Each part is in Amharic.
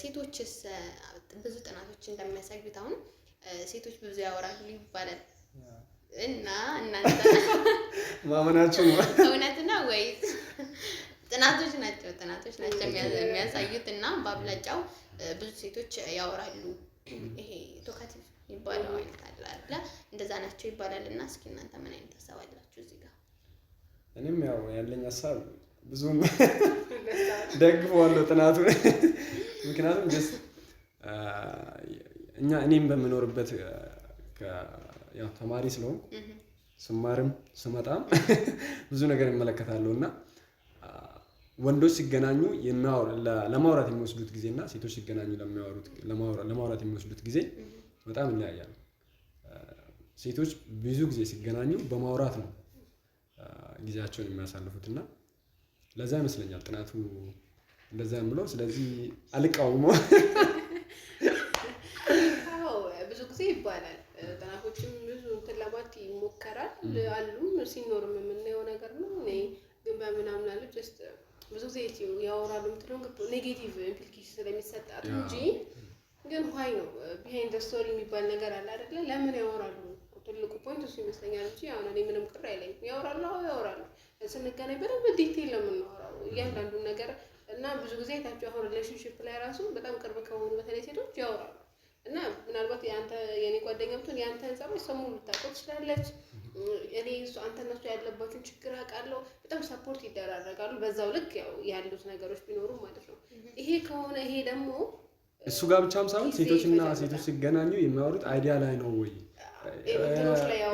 ሴቶችስ ብዙ ጥናቶች እንደሚያሳዩት አሁን ሴቶች ብዙ ያወራሉ ይባላል እና እናንተ ማመናችሁ እውነት ነው ወይስ ጥናቶች ናቸው የሚያሳዩት? እና በአብላጫው ብዙ ሴቶች ያወራሉ ይሄ ቶካቲቭ ይባላል አይደል? እንደዛ ናቸው ይባላል። እና እስኪ እናንተ ምን አይነት ሀሳብ አላችሁ እዚህ ጋር? እኔም ያው ያለኝ ሀሳብ ብዙም ደግፈዋለሁ ጥናቱ። ምክንያቱም እኔም በምኖርበት ያው ተማሪ ስለሆንኩ ስማርም ስመጣም ብዙ ነገር እመለከታለሁ እና ወንዶች ሲገናኙ ለማውራት የሚወስዱት ጊዜ እና ሴቶች ሲገናኙ ለማውራት የሚወስዱት ጊዜ በጣም ይለያያል። ሴቶች ብዙ ጊዜ ሲገናኙ በማውራት ነው ጊዜያቸውን የሚያሳልፉት እና ለዛ ይመስለኛል ጥናቱ እንደዛ የምለው። ስለዚህ አልቃወመው። ብዙ ጊዜ ይባላል ጥናቶችም ብዙ ለማለት ይሞከራል አሉም ሲኖርም የምናየው ነገር ነው። እኔ ግን በምናምን አለ ጀስት ብዙ ጊዜ ያወራሉ የምትለው ኔጌቲቭ ኢምፕሊኬሽን ስለሚሰጣት እንጂ ግን ዋይ ነው ቢሃይንድ ስቶሪ የሚባል ነገር አለ አይደለ? ለምን ያወራሉ? ትልቁ ፖይንት እሱ ይመስለኛል እንጂ አሁን እኔ ምንም ቅር አይለኝም። ያወራሉ ስንገናኝ በደንብ ዲቴል ለምናወራው እያንዳንዱን ነገር እና ብዙ ጊዜ ታችሁ አሁን ሪሌሽንሺፕ ላይ ራሱ በጣም ቅርብ ከሆኑ በተለይ ሴቶች ያወራሉ እና ምናልባት የኔ ጓደኛ ብትሆን ያንተን ጸባይ ሰሙ ልታውቀው ትችላለች። እኔ አንተ እነሱ ያለባችሁን ችግር አውቃለሁ። በጣም ሰፖርት ይደራረጋሉ። በዛው ልክ ያው ያሉት ነገሮች ቢኖሩ ማለት ነው። ይሄ ከሆነ ይሄ ደግሞ እሱ ጋር ብቻም ሳይሆን ሴቶችና ሴቶች ሲገናኙ የሚያወሩት አይዲያ ላይ ነው ወይ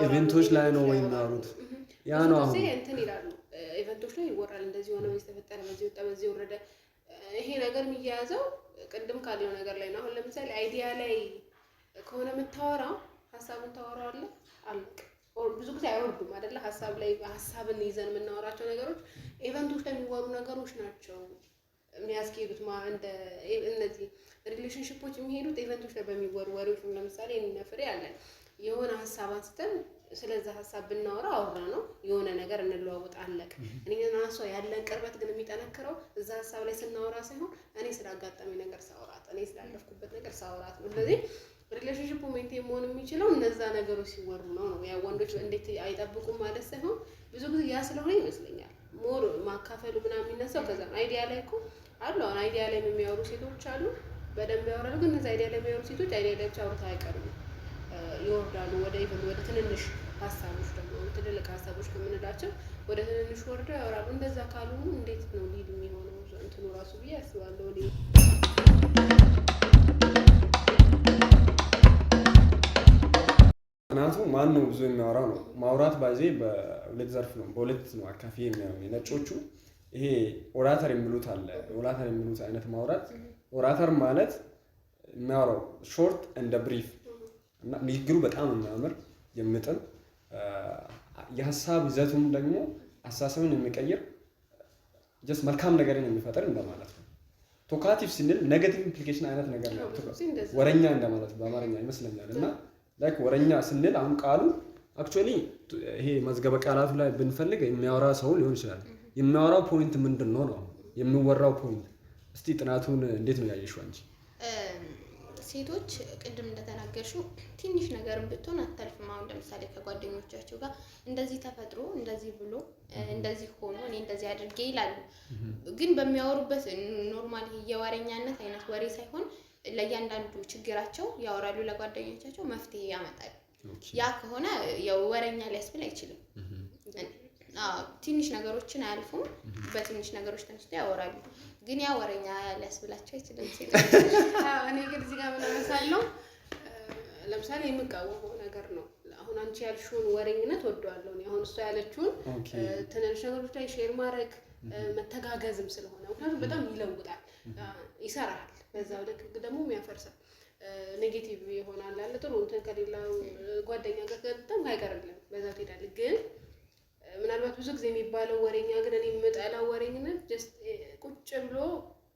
ኢቨንቶች ላይ ነው ወይ የሚያወሩት? ያ ነው አሁን እንትን ይላሉ ኢቨንቶች ላይ ይወራል። እንደዚህ ሆነ በዚህ ተፈጠረ፣ በዚህ ወጣ፣ በዚህ ወረደ። ይሄ ነገር የሚያያዘው ቅድም ካለው ነገር ላይ ነው። አሁን ለምሳሌ አይዲያ ላይ ከሆነ የምታወራው ሀሳብን ታወራዋለህ አልቅ ብዙ ጊዜ አይወርዱም አይደለ? ሀሳብ ላይ ሀሳብን ይዘን የምናወራቸው ነገሮች ኢቨንቶች ላይ የሚወሩ ነገሮች ናቸው የሚያስኬዱት። እንደ እነዚህ ሪሌሽንሺፖች የሚሄዱት ኢቨንቶች ላይ በሚወሩ ወሬዎች። ለምሳሌ ፍሬ አለን የሆነ ሀሳብ አንስተን ስለዛ ሀሳብ ብናወራ አወራ ነው የሆነ ነገር እንለዋወጥ አለቅ። እኔና እሷ ያለን ቅርበት ግን የሚጠነክረው እዛ ሀሳብ ላይ ስናወራ ሳይሆን እኔ ስላጋጠመኝ ነገር ሳወራት፣ እኔ ስላለፍኩበት ነገር ሳወራት ነው። ስለዚህ ሪሌሽንሺፑ ሜንቴን መሆን የሚችለው እነዛ ነገሮች ሲወሩ ነው። ያ ወንዶች እንዴት አይጠብቁም ማለት ሳይሆን ብዙ ጊዜ ያ ስለሆነ ይመስለኛል ሞር ማካፈሉ ምናምን የሚነሳው ከዛ ነው። አይዲያ ላይ እኮ አሉ አሁን አይዲያ ላይ የሚያወሩ ሴቶች አሉ፣ በደንብ ያወራሉ። ግን እነዛ አይዲያ ላይ የሚያወሩ ሴቶች አይዲያ ላይ ብቻ አውርተው አይቀሩም፣ ይወርዳሉ ወደ ትንንሽ ሀሳቦች። ደግሞ ትልልቅ ሀሳቦች ከምንላቸው ወደ ትንንሽ ወርደው ያወራሉ። እንደዛ ካልሆኑ እንዴት ነው ሊድ የሚሆነው እንትኑ ራሱ ብዬ አስባለሁ። ጥናቱ ማን ነው ብዙ የሚያወራው ነው። ማውራት ባይዜ በሁለት ዘርፍ ነው፣ በሁለት ነው አካፊ የሚያዩት ነጮቹ። ይሄ ኦራተር የሚሉት አለ። ኦራተር የሚሉት አይነት ማውራት። ኦራተር ማለት የሚያወራው ሾርት እንደ ብሪፍ እና ንግግሩ በጣም የሚያምር የሚጥም የሀሳብ ይዘቱም ደግሞ አስተሳሰብን የሚቀይር ጀስት መልካም ነገርን የሚፈጥር እንደማለት ነው። ቶካቲቭ ስንል ኔጌቲቭ ኢምፕሊኬሽን አይነት ነገር ነው። ወረኛ እንደማለት በአማርኛ ይመስለኛል። እና ላይክ ወረኛ ስንል አሁን ቃሉ አክቹአሊ ይሄ መዝገበ ቃላቱ ላይ ብንፈልግ የሚያወራ ሰው ሊሆን ይችላል። የሚያወራው ፖይንት ምንድን ነው ነው የሚወራው ፖይንት። እስቲ ጥናቱን እንዴት ነው ያየሽው አንቺ? ሴቶች ቅድም እንደተናገርሽው ትንሽ ነገርም ብትሆን አታልፍም። አሁን ለምሳሌ ከጓደኞቻቸው ጋር እንደዚህ ተፈጥሮ እንደዚህ ብሎ እንደዚህ ሆኖ እኔ እንደዚህ አድርጌ ይላሉ። ግን በሚያወሩበት ኖርማል የወሬኛነት አይነት ወሬ ሳይሆን ለእያንዳንዱ ችግራቸው ያወራሉ፣ ለጓደኞቻቸው መፍትሄ ያመጣሉ። ያ ከሆነ ያው ወሬኛ ሊያስብል አይችልም። ትንሽ ነገሮችን አያልፉም፣ በትንሽ ነገሮች ተነስተው ያወራሉ። ግን ያ ወሬኛ ሊያስብላቸው አይችልም ሴቶች። እኔ ግን እዚህ ጋር ምናነሳለሁ ለምሳሌ የምቃወመው ነገር ነው። አሁን አንቺ ያልሽውን ወሬኝነት ወደዋለሁ። አሁን እሷ ያለችውን ትንንሽ ነገሮች ላይ ሼር ማድረግ መተጋገዝም ስለሆነ ምክንያቱም በጣም ይለውጣል፣ ይሰራል። በዛው ልክ ደግሞ የሚያፈርሳል ኔጌቲቭ ይሆናል አለ ጥሩ እንትን ከሌላው ጓደኛ ጋር በጣም አይቀርልም፣ በዛው ትሄዳለህ። ግን ምናልባት ብዙ ጊዜ የሚባለው ወሬኛ ግን እኔ የምጠላው ወሬኝነት ጀስት ቁጭ ብሎ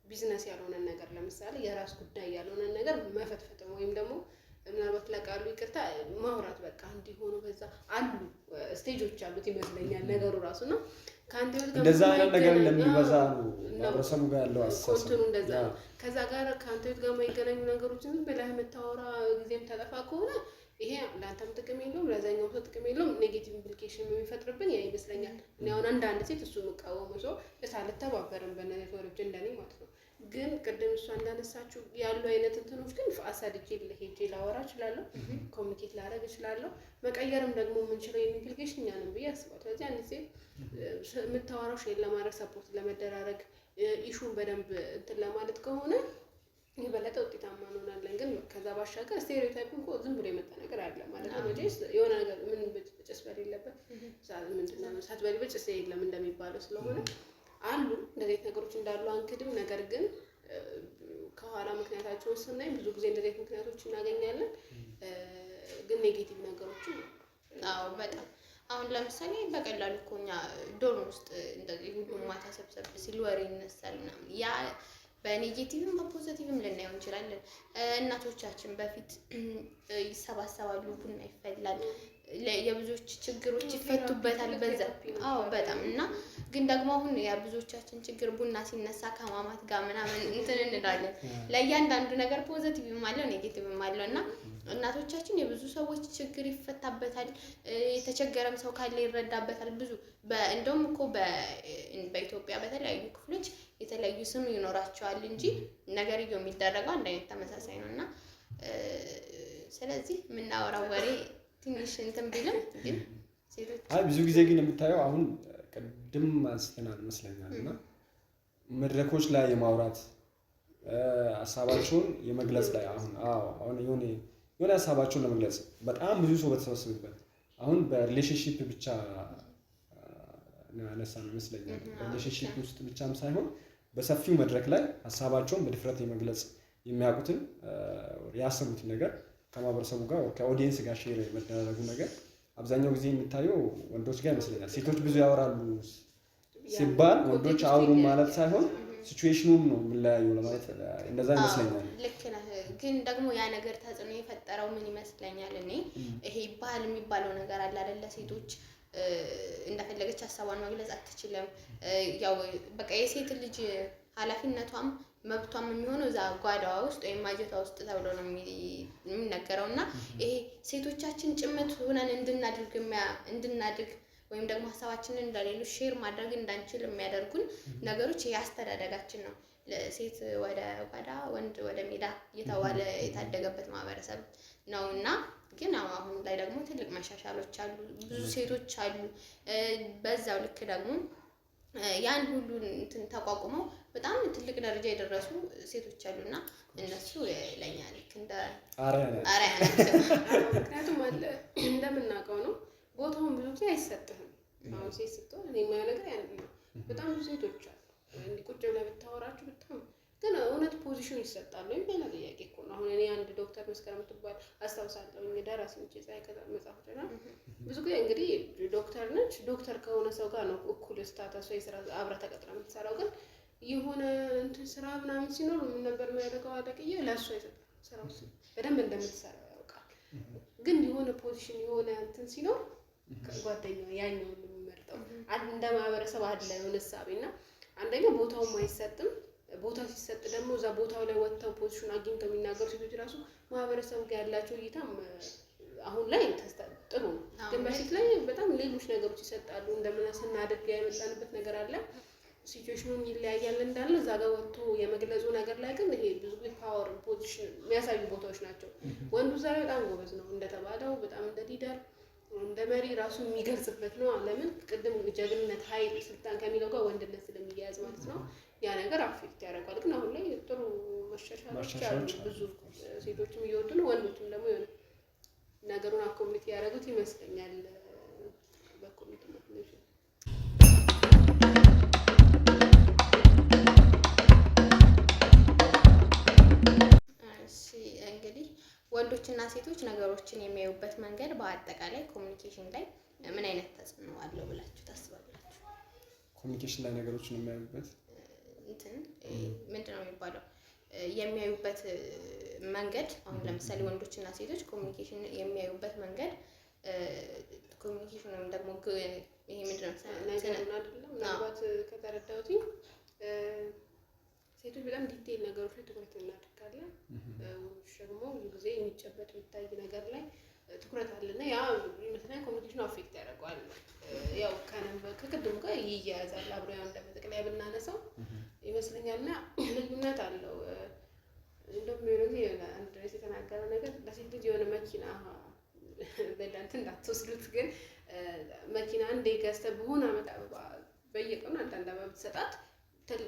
ቢዝነስ ያልሆነ ነገር ለምሳሌ የራስ ጉዳይ ያልሆነ ነገር መፈትፈት ወይም ደግሞ ምናልባት መፍለቃሉ ይቅርታ ማውራት በቃ እንዲሆኑ በዛ አሉ ስቴጆች አሉት ይመስለኛል ነገሩ ራሱ ነው። ካንተ ህይወት ጋር እንደዛ አይነት ነገር እንደሚበዛ ነው ማህበረሰቡ ጋር ያለው አስተሳሰብ ኮንትኑ እንደዛ ነው። ከዛ ጋር ካንተ ህይወት ጋር የማይገናኙ ነገሮችን ብለህ የምታወራ ጊዜም ታጠፋ ከሆነ ይሄ ለአንተም ጥቅም የለውም ለዛኛው ሰው ጥቅም የለውም። ኔጌቲቭ ኢምፕሊኬሽን የሚፈጥርብን ያ ይመስለኛል። እኔ አሁን አንድ ሴት እሱ መቃወሙ ሰው አልተባበርም በእነዚህ ሰዎች እንደኔ ማለት ነው። ግን ቅድም እሷ እንዳነሳችሁ ያሉ አይነት እንትኖች ግን አሳድጄ ሄጄ ላወራ እችላለሁ፣ ኮሚኒኬት ላደርግ እችላለሁ። መቀየርም ደግሞ የምንችለው ኢምፕሊኬሽን እኛ ነን ብዬ አስባለሁ። ስለዚህ አንድ ሴት የምታወራው ሼር ለማድረግ ሰፖርት ለመደራረግ ኢሹን በደንብ እንትን ለማለት ከሆነ የበለጠ ውጤታማ እንሆናለን። ግን ከዛ ባሻገር ስቴሪዮታይፕ እንኳ ዝም ብሎ የመጣ ነገር አለ ማለት ነው። መቼስ የሆነ ነገር ምን ጭስ በሌለበት ምንድነው ሳትበሊ ጭስ የለም እንደሚባለው ስለሆነ አሉ እንደዚህ ነገሮች እንዳሉ አንክድም። ነገር ግን ከኋላ ምክንያታቸውን ስናይ ብዙ ጊዜ እንደዚህ ምክንያቶች እናገኛለን። ግን ኔጌቲቭ ነገሮችን በጣም አሁን ለምሳሌ በቀላሉ እኮ እኛ ዶርም ውስጥ እንደዚህ ሁሉም ማታ ሰብሰብ ሲል ወሬ ይነሳል ምናምን ያ በኔጌቲቭም በፖዚቲቭም ልናየው እንችላለን። እናቶቻችን በፊት ይሰባሰባሉ፣ ቡና ይፈላል፣ የብዙዎች ችግሮች ይፈቱበታል በዛ። በጣም እና ግን ደግሞ አሁን የብዙዎቻችን ችግር ቡና ሲነሳ ከማማት ጋር ምናምን እንትን እንላለን። ለእያንዳንዱ ነገር ፖዚቲቭም አለው ኔጌቲቭም አለው እና እናቶቻችን የብዙ ሰዎች ችግር ይፈታበታል፣ የተቸገረም ሰው ካለ ይረዳበታል። ብዙ እንደውም እኮ በኢትዮጵያ በተለያዩ ክፍሎች የተለያዩ ስም ይኖራቸዋል እንጂ ነገርየው የሚደረገው አንድ አይነት ተመሳሳይ ነው እና ስለዚህ የምናወራው ወሬ ትንሽ እንትን ቢልም ግን ሴቶች ብዙ ጊዜ ግን የምታየው አሁን ቅድም አንስተናል ይመስለኛል እና መድረኮች ላይ የማውራት ሀሳባቸውን የመግለጽ ላይ አሁን የሆነ ሀሳባቸውን ለመግለጽ በጣም ብዙ ሰው በተሰበሰበበት አሁን በሪሌሽንሺፕ ብቻ ያነሳን ይመስለኛል። በሪሌሽንሺፕ ውስጥ ብቻም ሳይሆን በሰፊው መድረክ ላይ ሀሳባቸውን በድፍረት የመግለጽ የሚያውቁትን ያሰቡትን ነገር ከማህበረሰቡ ጋር ከኦዲየንስ ጋር ሼር የመደረጉ ነገር አብዛኛው ጊዜ የሚታየው ወንዶች ጋር ይመስለኛል። ሴቶች ብዙ ያወራሉ ሲባል ወንዶች አውሩ ማለት ሳይሆን ሲቹዌሽኑን ነው የምንለያየው ለማለት እንደዛ ይመስለኛል። ልክ ነህ። ግን ደግሞ ያ ነገር ተጽዕኖ የፈጠረው ምን ይመስለኛል እኔ ይሄ ባህል የሚባለው ነገር አለ አይደለ? ሴቶች እንደፈለገች ሀሳቧን መግለጽ አትችልም። ያው በቃ የሴት ልጅ ኃላፊነቷም መብቷም የሚሆነው እዛ ጓዳዋ ውስጥ ወይም ማጀቷ ውስጥ ተብሎ ነው የሚነገረው እና ይሄ ሴቶቻችን ጭምት ሆነን እንድናድግ ወይም ደግሞ ሀሳባችንን እንደሌሎች ሼር ማድረግ እንዳንችል የሚያደርጉን ነገሮች ይሄ አስተዳደጋችን ነው። ሴት ወደ ጓዳ ወንድ ወደ ሜዳ እየተባለ የታደገበት ማህበረሰብ ነው እና ግን አሁን ላይ ደግሞ ትልቅ መሻሻሎች አሉ፣ ብዙ ሴቶች አሉ። በዛው ልክ ደግሞ ያን ሁሉ እንትን ተቋቁመው በጣም ትልቅ ደረጃ የደረሱ ሴቶች አሉና እነሱ ለኛ ልክ እንደ አርአያ ናቸው። ምክንያቱም አለ እንደምናውቀው ነው ቦታውን ብዙ ጊዜ አይሰጥህም። አሁን ሴት ስትሆን እኔ የማየው ነገር ያን ነው። በጣም ብዙ ሴቶች አሉ እንዲህ ቁጭ ብለህ ብታወራችሁ በጣም ግን እውነት ፖዚሽን ይሰጣሉ ወይ ሌላ ጥያቄ እኮ ነው። አሁን እኔ አንድ ዶክተር መስከረም የምትባል አስታውሳለሁ ደራሲ ነች መጽሐፎች እና ብዙ ጊዜ እንግዲህ ዶክተር ነች። ዶክተር ከሆነ ሰው ጋር ነው እኩል ስታተሷ የስራ አብራ ተቀጥራ የምትሰራው። ግን የሆነ እንትን ስራ ምናምን ሲኖር ምን ነበር የሚያደርገው አለቅዬ ለእሷ ይሰጣል። ስራው በደንብ እንደምትሰራ ያውቃል። ግን የሆነ ፖዚሽን የሆነ እንትን ሲኖር ጓደኛዋ ያኛውን የሚመርጠው እንደ ማህበረሰብ አለ የሆነ እሳቤ እና አንደኛ ቦታውም አይሰጥም። ቦታ ሲሰጥ ደግሞ እዛ ቦታው ላይ ወጥተው ፖዚሽን አግኝተው የሚናገሩ ሴቶች ራሱ ማህበረሰቡ ጋር ያላቸው እይታም አሁን ላይ ጥሩ ነው። ግን በፊት ላይ በጣም ሌሎች ነገሮች ይሰጣሉ። እንደምን ስናድግ የመጣንበት ነገር አለ። ሲቹዌሽኑን ይለያያል እንዳለ እዛ ጋር ወጥቶ የመግለጹ ነገር ላይ ግን ይሄ ብዙ ፓወር ፖዚሽን የሚያሳዩ ቦታዎች ናቸው። ወንዱ እዛ ላይ በጣም ጎበዝ ነው እንደተባለው በጣም እንደ ሊደር እንደ መሪ ራሱ የሚገልጽበት ነው። ለምን ቅድም ጀግንነት፣ ኃይል፣ ስልጣን ከሚለው ጋር ወንድነት ስለሚያያዝ ማለት ነው። ያ ነገር አፌክት ያደርጋል። ግን አሁን ላይ ጥሩ መሻሻሎች አሉ። ብዙ ሴቶችም እየወጡ ነው፣ ወንዶችም ደግሞ የሆነ ነገሩን አኮሚኒቲ ያደረጉት ይመስለኛል። በኮሚኒቲ ነው። እንግዲህ ወንዶችና ሴቶች ነገሮችን የሚያዩበት መንገድ በአጠቃላይ ኮሚኒኬሽን ላይ ምን አይነት ተጽዕኖ አለው ብላችሁ ታስባላችሁ? ኮሚኒኬሽን ላይ ነገሮችን የሚያዩበት ምንድን ነው የሚባለው? የሚያዩበት መንገድ አሁን ለምሳሌ ወንዶችና ሴቶች ኮሚኒኬሽን የሚያዩበት መንገድ ኮሚኒኬሽን ወይም ደግሞ ይሄ ምንድነው ነገሩን አይደለም ምናልባት ከተረዳሁት ሴቶች በጣም ዲቴይል ነገሮች ላይ ትኩረት እናደርጋለን። ወንዶች ደግሞ ብዙ ጊዜ የሚጨበጥ የሚታይ ነገር ላይ ትኩረት አለና ያ ይመስለኛል ኮሚኒኬሽኑ አፌክት ያደርገዋል። ያው ከቅድሙ ጋር ይያያዛል አብሮ ያው እንደመጠቅለያ ብናነሳው ይመስለኛልና ልዩነት አለው። እንደውም የሆነ አንድ ድረስ የተናገረው ነገር ለሴት ልጅ የሆነ መኪና በእንትን እንዳትወስዱት ግን መኪና አንዴ ገዝተህ በሆነ ዓመት አበባ በየቀኑ አንዳንድ አበባ ብትሰጣት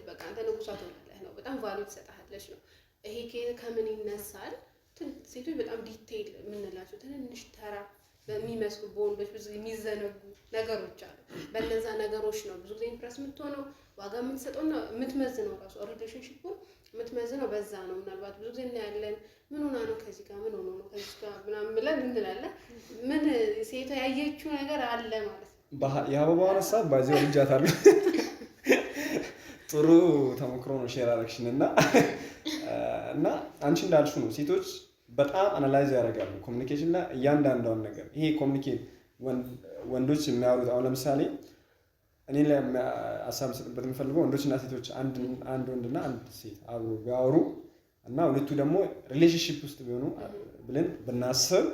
በቃ አንተ ንጉሷ ትሆናለህ ነው። በጣም ቫልዩ ትሰጣለች ነው። ይሄ ከምን ይነሳል? ሴቶች በጣም ዲቴይል የምንላቸው ትንንሽ ተራ በሚመስሉ በወንዶች ብዙ የሚዘነጉ ነገሮች አሉ። በእነዛ ነገሮች ነው ብዙ ጊዜ ኢምፕረስ የምትሆነው ዋጋ የምትሰጠውና የምትመዝነው ራሱ ሪሌሽንሺፑን የምትመዝነው በዛ ነው። ምናልባት ብዙ ጊዜ እናያለን ምን ሆና ነው ከዚህ ጋር ምን ሆኖ ነው ከዚህ ጋር ምናምን ብለን እንላለን። ምን ሴቷ ያየችው ነገር አለ ማለት ነው። የአበባውን ሀሳብ ባዚው ልጃታለሁ ጥሩ ተሞክሮ ነው ሼር አረክሽን እና አንቺ እንዳልሽው ነው ሴቶች በጣም አናላይዝ ያደርጋሉ ኮሚኒኬሽን እና እያንዳንዷን ነገር ይሄ ኮሚኒኬት ወንዶች የሚያወሩት አሁን ለምሳሌ እኔ ላይ ሀሳብ መስጠት የምፈልገው ወንዶችና ሴቶች አንድ ወንድና አንድ ሴት አብሮ ቢያወሩ እና ሁለቱ ደግሞ ሪሌሽንሺፕ ውስጥ ቢሆኑ ብለን ብናስብ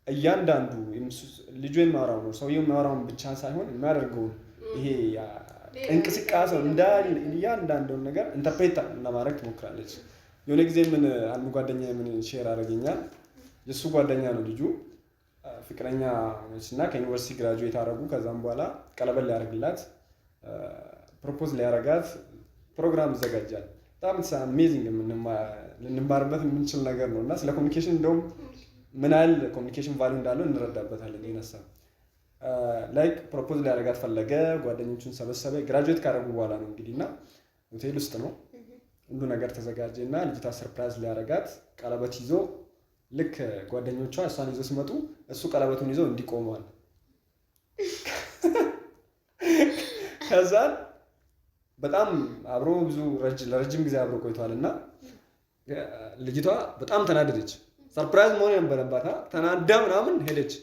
እያንዳንዱ ልጁ የሚያወራው ነው ሰውየው የሚያወራውን ብቻ ሳይሆን የሚያደርገውን ይሄ እንቅስቃሴው እንዳለ እያንዳንዱን ነገር ኢንተርፕሬት ለማድረግ ትሞክራለች። የሆነ ጊዜ ምን አንዱ ጓደኛ ምን ሼር አደረገኛል። የሱ ጓደኛ ነው ልጁ ፍቅረኛ ነችና ከዩኒቨርሲቲ ግራጁዌት አደረጉ። ከዛም በኋላ ቀለበት ሊያደርግላት ፕሮፖዝ ሊያደርጋት ፕሮግራም ይዘጋጃል። በጣም አሜዚንግ ልንማርበት የምንችል ነገር ነው እና ስለ ኮሚኒኬሽን እንደውም ምን ያህል ኮሚኒኬሽን ቫልዩ እንዳለው እንረዳበታለን። ይነሳ ላይክ ፕሮፖዝ ሊያደርጋት ፈለገ። ጓደኞቹን ሰበሰበ። ግራጁዌት ካደረጉ በኋላ ነው እንግዲህ እና ሆቴል ውስጥ ነው ሁሉ ነገር ተዘጋጀና ልጅቷ ሰርፕራይዝ ሊያደርጋት ቀለበት ይዞ ልክ ጓደኞቿ እሷን ይዞ ሲመጡ እሱ ቀለበቱን ይዞ እንዲቆመዋል። ከዛ በጣም አብሮ ብዙ ለረጅም ጊዜ አብሮ ቆይቷልና ልጅቷ በጣም ተናደደች። ሰርፕራይዝ መሆን የነበረባት ተናዳ ምናምን ሄደች።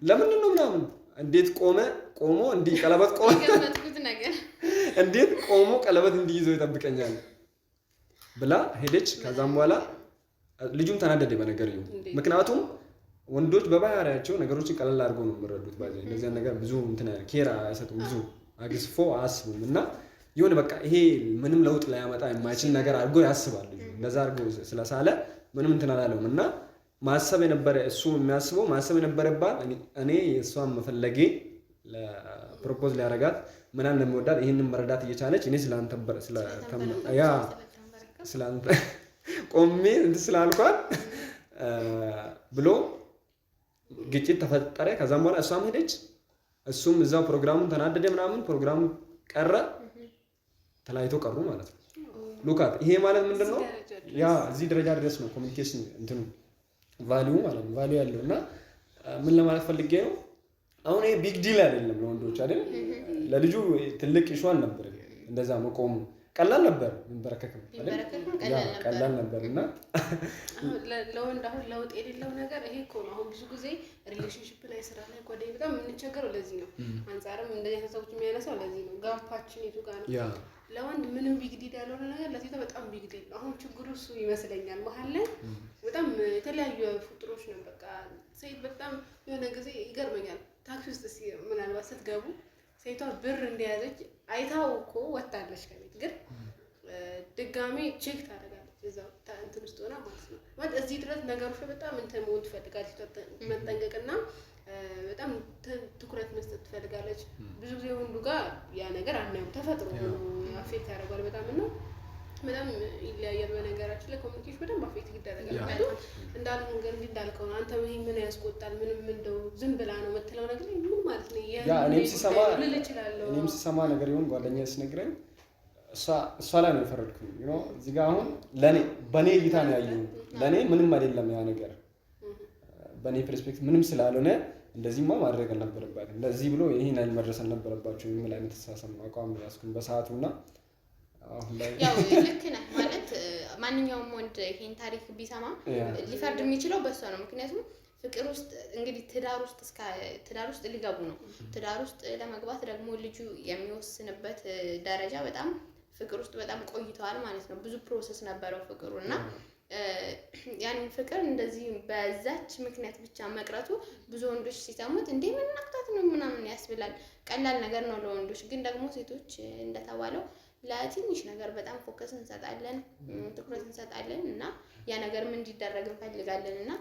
ለምንድን ነው ምናምን እንዴት ቆሞ እንዲህ ቀለበት ቆሞ እንዴት ቆሞ ቀለበት እንዲይዞ ይጠብቀኛል ብላ ሄደች። ከዛም በኋላ ልጁም ተናደደ በነገር ይሁን። ምክንያቱም ወንዶች በባህሪያቸው ነገሮችን ቀለል አድርገው ነው የሚረዱት። ባይዘ እንደዚህ ነገር ብዙ እንትን ኬራ አይሰጡም፣ ብዙ አግስፎ አያስቡም እና የሆነ በቃ ይሄ ምንም ለውጥ ላያመጣ የማይችል ነገር አድርጎ ያስባል። ልጁ እንደዛ አድርጎ ስለሳለ ምንም እንትን አላለውም እና ማሰብ የነበረ እሱ የሚያስበው ማሰብ የነበረባት እኔ እሷን መፈለጌ ለፕሮፖዝ ሊያደርጋት ምናምን እንደሚወዳት ይሄንን መረዳት እየቻለች እኔ ስላንተ ቆሜ እንትን ስላልኳት ብሎ ግጭት ተፈጠረ። ከዛም በኋላ እሷም ሄደች፣ እሱም እዛው ፕሮግራሙን ተናደደ ምናምን ፕሮግራሙ ቀረ፣ ተለያይቶ ቀሩ ማለት ነው። ሉካት ይሄ ማለት ምንድነው? ያ እዚህ ደረጃ ድረስ ነው ኮሚኒኬሽን እንትኑ ቫልዩ ማለት ነው። ቫልዩ ያለው እና ምን ለማለት ፈልጌ ነው አሁን ይሄ ቢግ ዲል አይደለም ለወንዶች አይደል? ለልጁ ትልቅ ኢሹ አልነበረ። እንደዛ መቆሙ ቀላል ነበር፣ መንበረከክም ቀላል ነበር እና ለወንድ አሁን ለውጥ የሌለው ነገር ይሄ እኮ ነው። አሁን ብዙ ጊዜ ሪሌሽንሺፕ ላይ ስራ ላይ ጓደኛ በጣም የምንቸገረው ለዚህ ነው። አንጻርም እንደዚህ ሰዎች የሚያነሳው ለዚህ ነው። ጋፓችን የቱ ጋር ነው? ለወንድ ምንም ቢግ ዲል ያልሆነ ነገር ለሴቷ በጣም ቢግ ዲል ነው። አሁን ችግሩ እሱ ይመስለኛል። መሀል ላይ በጣም የተለያዩ ፍጡሮች ነው። በቃ ሴት በጣም የሆነ ጊዜ ይገርመኛል። ታክሲ ውስጥ ምናልባት ስትገቡ ሴቷ ብር እንደያዘች አይታው እኮ ወጣለች ከቤት ግን ድጋሜ ቼክ ታደርጋለች እዛው እንትን ውስጥ ሆና ማለት ነው። ማለት እዚህ ድረስ ነገሮች በጣም እንትን መሆን ትፈልጋለች፣ መጠንቀቅና በጣም ትኩረት መስጠት ትፈልጋለች። ብዙ ጊዜ ወንዱ ጋር ያ ነገር አናየውም፣ ተፈጥሮ ነው አፌክት ያደርጋል በጣም እና በጣም ይለያያል። በነገራችን ላይ ኮሚኒኬሽን በጣም አፌክት ይደረጋል። እንዳልከው ነው። አንተ ይሄ ምን ያስቆጣል? ምንም እንደው ዝም ብላ ነው የምትለው ነገር ምን ማለት ነው? እኔም ስሰማ ነገር ይሁን ጓደኛዬ ሲነግረኝ እሷ ላይ ነው የፈረድኩኝ። እዚህ ጋር አሁን በእኔ እይታ ነው ያየው። ለእኔ ምንም አይደለም ያ ነገር በእኔ ፐርስፔክቲቭ ምንም ስላልሆነ እንደዚህማ ማድረግ አልነበረባትም፣ እንደዚህ ብሎ ይሄን አይል መድረስ አልነበረባቸው የሚል አይነት ተሳሰብ ነው አቋም ያስኩኝ በሰዓቱ እና ያው ልክ ነህ ማለት ማንኛውም ወንድ ይሄን ታሪክ ቢሰማ ሊፈርድ የሚችለው በሷ ነው። ምክንያቱም ፍቅር ውስጥ እንግዲህ ትዳር ውስጥ ሊገቡ ነው። ትዳር ውስጥ ለመግባት ደግሞ ልጁ የሚወስንበት ደረጃ በጣም ፍቅር ውስጥ በጣም ቆይተዋል ማለት ነው። ብዙ ፕሮሰስ ነበረው ፍቅሩ እና ያንን ፍቅር እንደዚህ በዛች ምክንያት ብቻ መቅረቱ ብዙ ወንዶች ሲሰሙት እንዴ ምን ነክታት ነው ምናምን ያስብላል። ቀላል ነገር ነው ለወንዶች፣ ግን ደግሞ ሴቶች እንደተባለው ለትንሽ ነገር በጣም ፎከስ እንሰጣለን፣ ትኩረት እንሰጣለን እና ያ ነገርም እንዲደረግ እንፈልጋለን እና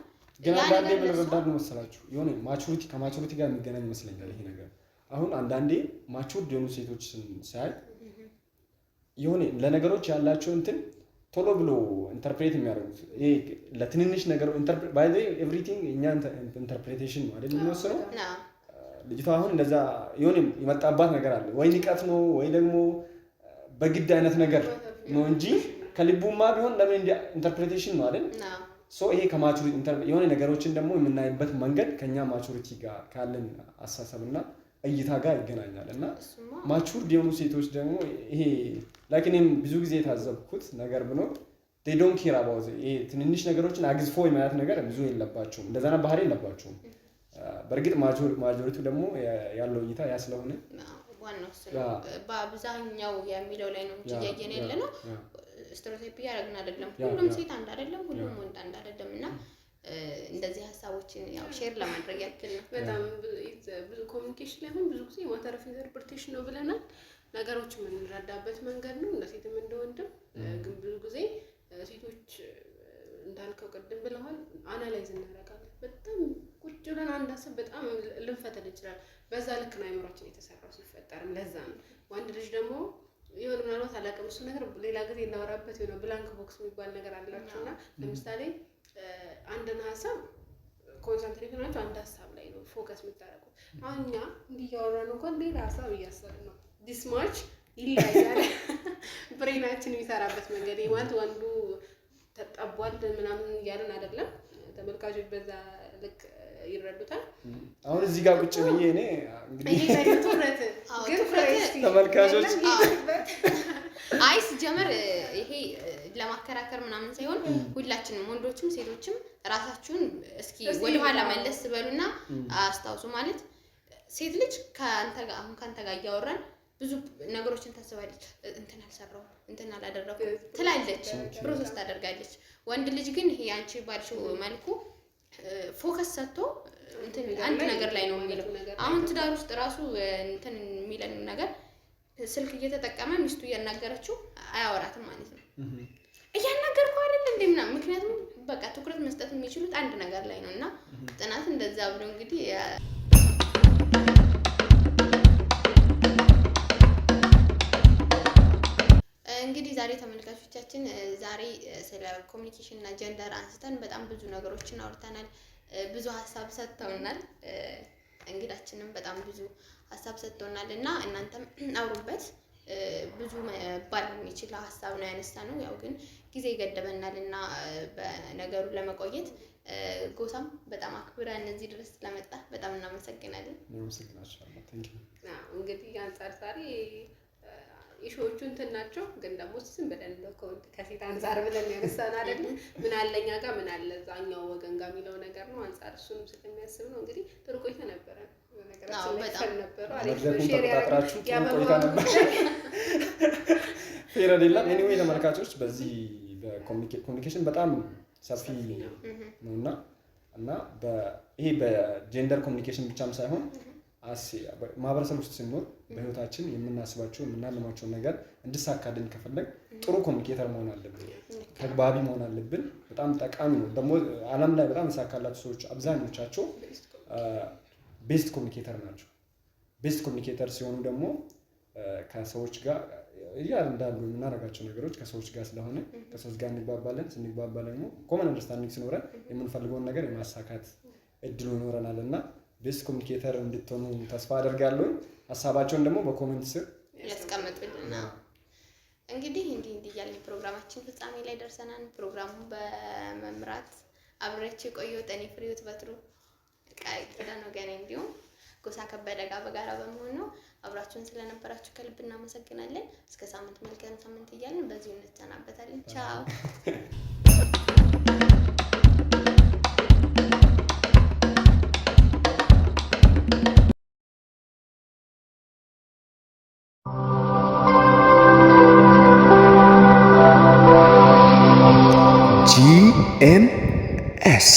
ግን አንዳንዴ ምን ረዳድ ነው መሰላችሁ የሆነ ማቹሪቲ ከማቹሪቲ ጋር የሚገናኝ ይመስለኛል ይሄ ነገር። አሁን አንዳንዴ ማቹርድ የሆኑ ሴቶች ሳይ የሆነ ለነገሮች ያላቸው እንትን ቶሎ ብሎ ኢንተርፕሬት የሚያደርጉት ይሄ ለትንንሽ ነገር ባይ ዘ ኤቭሪቲንግ እኛ ኢንተርፕሬቴሽን ነው አይደል የሚወስነው። ልጅቷ አሁን እንደዛ የሆነ የመጣባት ነገር አለ ወይ ንቀት ነው ወይ ደግሞ በግድ አይነት ነገር ነው እንጂ ከልቡማ ቢሆን ለምን ኢንተርፕሬቴሽን ነው አይደል? ሶ ይሄ ከማቹሪቲ የሆነ ነገሮችን ደግሞ የምናይበት መንገድ ከኛ ማቹሪቲ ጋር ካለን አሳሰብና እይታ ጋር ይገናኛል እና ማቹርድ የሆኑ ሴቶች ደግሞ ይሄ ላይክ እኔም ብዙ ጊዜ የታዘብኩት ነገር ብኖር they don't care about ይሄ ትንንሽ ነገሮችን አግዝፎ የማያት ነገር ብዙ የለባቸውም፣ እንደዛና ባህሪ የለባቸውም። በእርግጥ ማጆሪቲው ደግሞ ያለው እይታ ያ ስለሆነ ዋናው በአብዛኛው የሚለው ላይ ነው እንጂ እያየን ያለ ነው ስቴሪዮታይፕ ያደረግን አይደለም። ሁሉም ሴት አንድ አይደለም፣ ሁሉም ወንድ አንድ አይደለም እና እንደዚህ ሀሳቦችን ያው ሼር ለማድረግ ያክል ነው። በጣም ብዙ ኮሚኒኬሽን ላይ አሁን ብዙ ጊዜ ማተር ኦፍ ኢንተርፕሪቴሽን ነው ብለናል። ነገሮች የምንረዳበት መንገድ ነው እንደ ሴትም እንደ ወንድም። ግን ብዙ ጊዜ ሴቶች እንዳልከው ቅድም ብለዋል አናላይዝ እናደርጋለን። በጣም ቁጭ ብለን አንድ ሀሳብ በጣም ልንፈተል ይችላል። በዛ ልክ ነው አእምሯችን የተሰራው ሲፈጠርም ለዛ ነው። ወንድ ልጅ ደግሞ የሆነ ምናልባት አላውቅም እሱ ነገር ሌላ ጊዜ እናወራበት የሆነ ብላንክ ቦክስ የሚባል ነገር አላቸው እና ለምሳሌ አንድን ሀሳብ ኮንሰንትሬት ሆናችሁ አንድ ሀሳብ ላይ ነው ፎከስ የምታደርጉት። አሁን እኛ እንዲህ እያወራን እንኳን ሌላ ሀሳብ እያሰብን ነው። ዲስ ማች ይለያል ብሬናችን የሚሰራበት መንገድ ማለት ወንዱ ተጠቧል ምናምን እያለን አይደለም። ተመልካቾች በዛ ልክ ይረዱታል። አሁን እዚህ ጋር ቁጭ ብዬ እኔ እንግዲህ ግን ተመልካቾች አይ ሲጀመር ይሄ ለማከራከር ምናምን ሳይሆን ሁላችንም ወንዶችም ሴቶችም ራሳችሁን እስኪ ወደኋላ መለስ በሉና አስታውሱ። ማለት ሴት ልጅ ካንተ ጋር እያወራን ብዙ ነገሮችን ታስባለች። እንትን አልሰራው እንትን አላደረኩም ትላለች፣ ፕሮሰስ ታደርጋለች። ወንድ ልጅ ግን ይሄ አንቺ ባልሽው መልኩ ፎከስ ሰጥቶ እንትን አንድ ነገር ላይ ነው የሚለው። አሁን ትዳር ውስጥ ራሱ እንትን የሚለን ነገር ስልክ እየተጠቀመ ሚስቱ እያናገረችው አያወራትም ማለት ነው። እያናገርኩ አይደል እንዴ ምናምን። ምክንያቱም በቃ ትኩረት መስጠት የሚችሉት አንድ ነገር ላይ ነው እና ጥናት እንደዛ ብሎ እንግዲህ እንግዲህ ዛሬ ተመልካቾቻችን ዛሬ ስለ ኮሚኒኬሽን እና ጀንደር አንስተን በጣም ብዙ ነገሮችን አውርተናል። ብዙ ሀሳብ ሰጥተውናል። እንግዳችንም በጣም ብዙ ሀሳብ ሰጥተውናል እና እናንተም አውሩበት። ብዙ መባል የሚችል ሀሳብ ነው ያነሳነው። ያው ግን ጊዜ ይገደበናል እና በነገሩ ለመቆየት ጎሳም በጣም አክብረን እዚህ ድረስ ስለመጣ በጣም እናመሰግናለን። እንግዲህ አንጻር ዛሬ ኢሹዎቹ እንትን ናቸው፣ ግን ደግሞ ዝም ብለን ከሴት አንጻር ብለን ያነሳን አይደል? ምን አለ እኛ ጋር ምን አለ እዛኛው ወገን ጋር የሚለው ነገር ነው። አንጻር እሱንም ስለሚያስብ ነው። እንግዲህ ጥሩ ቆይታ ነበረ። ነገራችን ነበር አሪፍ ሼር ያደረጋችሁ ፌር አይደለም። ኤኒዌይ ተመልካቾች በዚህ በኮሚኒኬሽን በጣም ሰፊ ነውና እና ይሄ በጀንደር ኮሚኒኬሽን ብቻም ሳይሆን ማህበረሰብ ውስጥ ስንኖር በህይወታችን የምናስባቸው የምናልማቸውን ነገር እንድሳካልን ከፈለግ ጥሩ ኮሚኒኬተር መሆን አለብን፣ ተግባቢ መሆን አለብን። በጣም ጠቃሚ ነው። ደግሞ ዓለም ላይ በጣም የተሳካላቸው ሰዎች አብዛኞቻቸው ቤስት ኮሚኒኬተር ናቸው። ቤስት ኮሚኒኬተር ሲሆኑ ደግሞ ከሰዎች ጋር እንዳሉ የምናደርጋቸው ነገሮች ከሰዎች ጋር ስለሆነ ከሰዎች ጋር እንግባባለን። ስንግባባ ደግሞ ኮመን አንደርስታንዲንግ ሲኖረን የምንፈልገውን ነገር የማሳካት እድሉ ይኖረናል እና ቤስት ኮሚኒኬተር እንድትሆኑ ተስፋ አደርጋለሁ። ሀሳባቸውን ደግሞ በኮሜንት ስር ያስቀምጡልና እንግዲህ እንዲህ እያልን ፕሮግራማችን ፍጻሜ ላይ ደርሰናል። ፕሮግራሙን በመምራት አብሬያችሁ የቆየሁት እኔ ፍሬህይወት በትሩ ቃል ኪዳን ወገኔ እንዲሁም ጎሳ ከበደ ጋር በጋራ በመሆን ነው። አብራችሁን ስለነበራችሁ ከልብ እናመሰግናለን። እስከ ሳምንት መልካም ሳምንት እያልን በዚሁ እንሰናበታለን። ቻው GMS